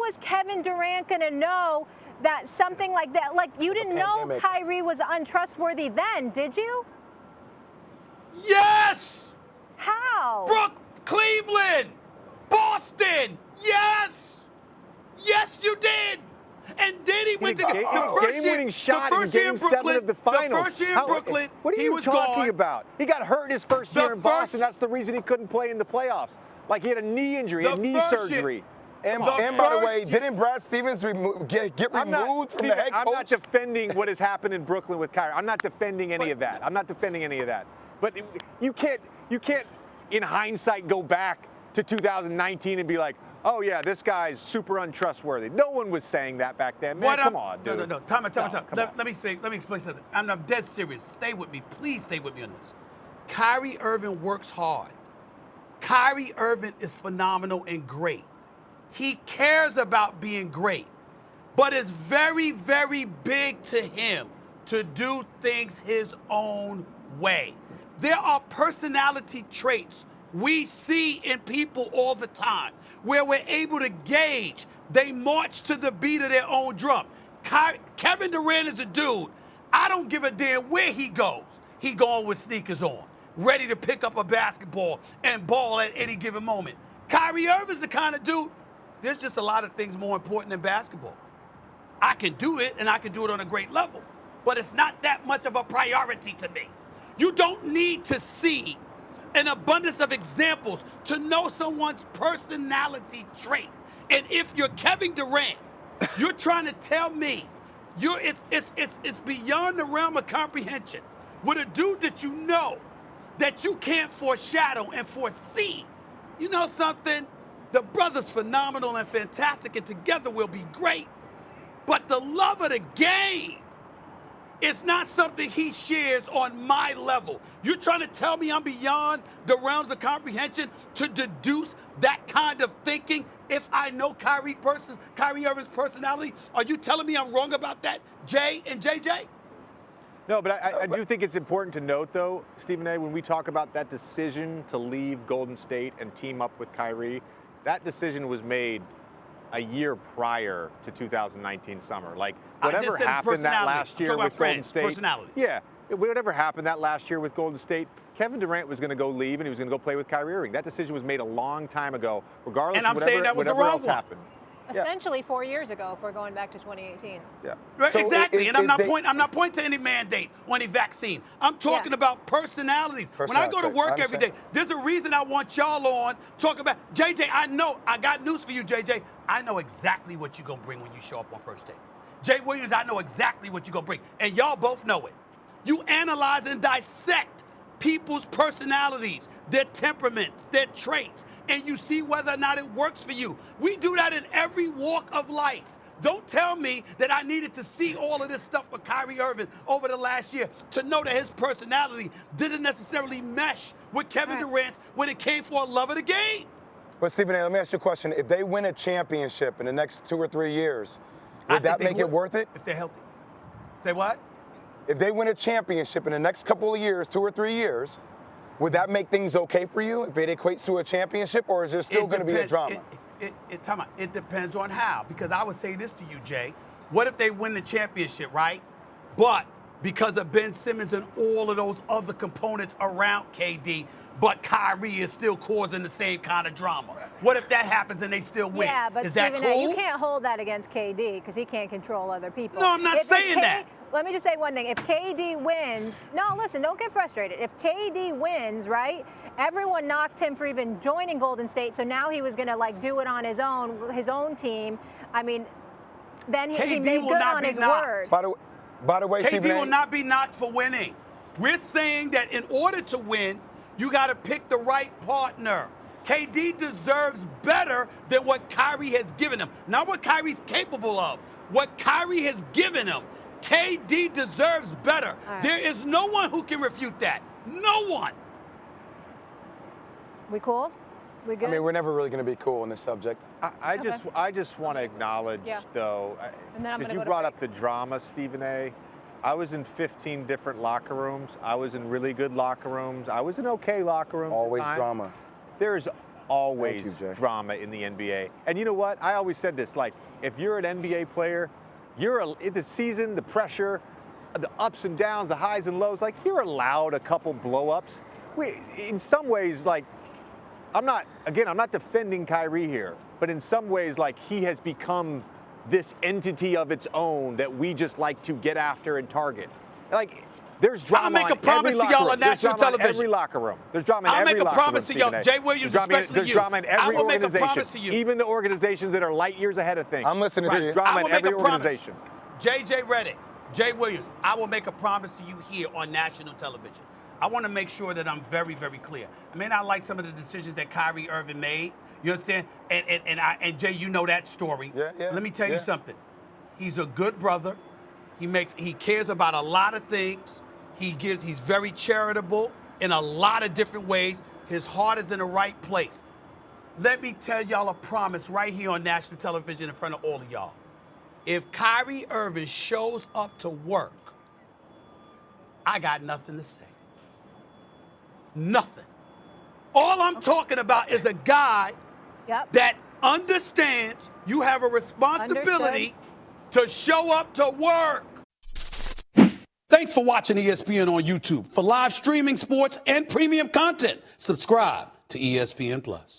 is Kevin Durant going to know that something like that? Like, you didn't know Kyrie was untrustworthy then, did you? Yes! How? Cleveland! Boston! Yes! Yes, you did! And then he went to the game-winning shot in Game 7 of the finals. The first year in Brooklyn, what are you talking about? He got hurt his first year in Boston. That's the reason he couldn't play in the playoffs. Like, he had a knee injury, he had knee surgery. And by the way, didn't Brad Stevens get removed from the head coach? I'm not defending what has happened in Brooklyn with Kyrie. I'm not defending any of that. I'm not defending any of that. But you can't, in hindsight, go back to 2019 and be like, oh, yeah, this guy's super untrustworthy. No one was saying that back then. Man, come on, dude. No. Time out. Let me explain something. I'm dead serious. Stay with me. Please stay with me on this. Kyrie Irving works hard. Kyrie Irving is phenomenal and great. He cares about being great. But it's very, very big to him to do things his own way. There are personality traits we see in people all the time where we're able to gauge. They march to the beat of their own drum. Kevin Durant is a dude. I don't give a damn where he goes. He going with sneakers on, ready to pick up a basketball and ball at any given moment. Kyrie Irving's the kind of dude, there's just a lot of things more important than basketball. I can do it, and I can do it on a great level, but it's not that much of a priority to me. You don't need to see an abundance of examples to know someone's personality trait. And if you're Kevin Durant, you're trying to tell me it's beyond the realm of comprehension with a dude that you know that you can't foreshadow and foresee. You know something? The brother's phenomenal and fantastic, and together we'll be great. But the love of the game, it's not something he shares on my level. You're trying to tell me I'm beyond the realms of comprehension to deduce that kind of thinking if I know Kyrie Irving's personality? Are you telling me I'm wrong about that, Jay and JJ? No, but I do think it's important to note, though, Stephen A., when we talk about that decision to leave Golden State and team up with Kyrie, that decision was made a year prior to 2019 summer. Like, whatever happened that last year with Golden State. Yeah, whatever happened that last year with Golden State, Kevin Durant was going to go leave and he was going to go play with Kyrie Irving. That decision was made a long time ago, regardless of whatever else happened. Essentially 4 years ago, if we're going back to 2018. Yeah. Right, so exactly, and I'm not pointing to any mandate or any vaccine. I'm talking about personalities. When I go to work every day, there's a reason I want y'all on talking about JJ. I got news for you, JJ. I know exactly what you're gonna bring when you show up on first date. Jay Williams, I know exactly what you're gonna bring, and y'all both know it. You analyze and dissect people's personalities, their temperaments, their traits, and you see whether or not it works for you. We do that in every walk of life. Don't tell me that I needed to see all of this stuff with Kyrie Irving over the last year to know that his personality didn't necessarily mesh with Kevin Durant's when it came for a love of the game. But Stephen A., let me ask you a question. If they win a championship in the next 2 or 3 years, would that make it worth it? If they're healthy. Say what? If they win a championship in the next couple of years, 2 or 3 years, would that make things okay for you if it equates to a championship, or is there still going to be a drama? It depends on how, because I would say this to you, Jay. What if they win the championship, right? But because of Ben Simmons and all of those other components around KD, but Kyrie is still causing the same kind of drama. What if that happens and they still win? Yeah, but is Stephen that cool? A., you can't hold that against KD because he can't control other people. No, I'm not saying that. Let me just say one thing. If KD wins, no, listen, don't get frustrated. If KD wins, right, everyone knocked him for even joining Golden State, so now he was going to, like, do it on his own team. I mean, then he made good on his word. By the way, KD will not be knocked for winning. We're saying that in order to win, you got to pick the right partner. KD deserves better than what Kyrie has given him. Not what Kyrie's capable of. What Kyrie has given him. KD deserves better. Right. There is no one who can refute that. No one. We cool? We good? I mean, we're never really going to be cool on this subject. I just want to acknowledge, though, because you brought up the drama, Stephen A. I was in 15 different locker rooms. I was in really good locker rooms. I was in okay locker rooms. Always drama. There's always Thank you, Jay. drama in the NBA. And you know what? I always said this, like, if you're an NBA player, in the season, the pressure, the ups and downs, the highs and lows, like, you're allowed a couple blow-ups. In some ways, like, I'm not defending Kyrie here, but in some ways, like, he has become this entity of its own that we just like to get after and target. Like, there's drama I'll make a promise to y'all on national television. Every locker room. There's drama in I'll every make a locker room. promise to y'all, Jay Williams, especially There's you. drama in every I will make a organization. promise to you. Even the organizations that are light years ahead of things. I'm listening to you. There's drama in every organization. JJ Redick, Jay Williams, I will make a promise to you here on national television. I want to make sure that I'm very, very clear. I may not like some of the decisions that Kyrie Irving made. You understand? And Jay, you know that story. Yeah. Let me tell you something. He's a good brother. He cares about a lot of things. He's very charitable in a lot of different ways. His heart is in the right place. Let me tell y'all a promise right here on national television in front of all of y'all. If Kyrie Irving shows up to work, I got nothing to say. Nothing. All I'm talking about is a guy that understands you have a responsibility to show up to work. Thanks for watching ESPN on YouTube. For live streaming sports and premium content, subscribe to ESPN Plus.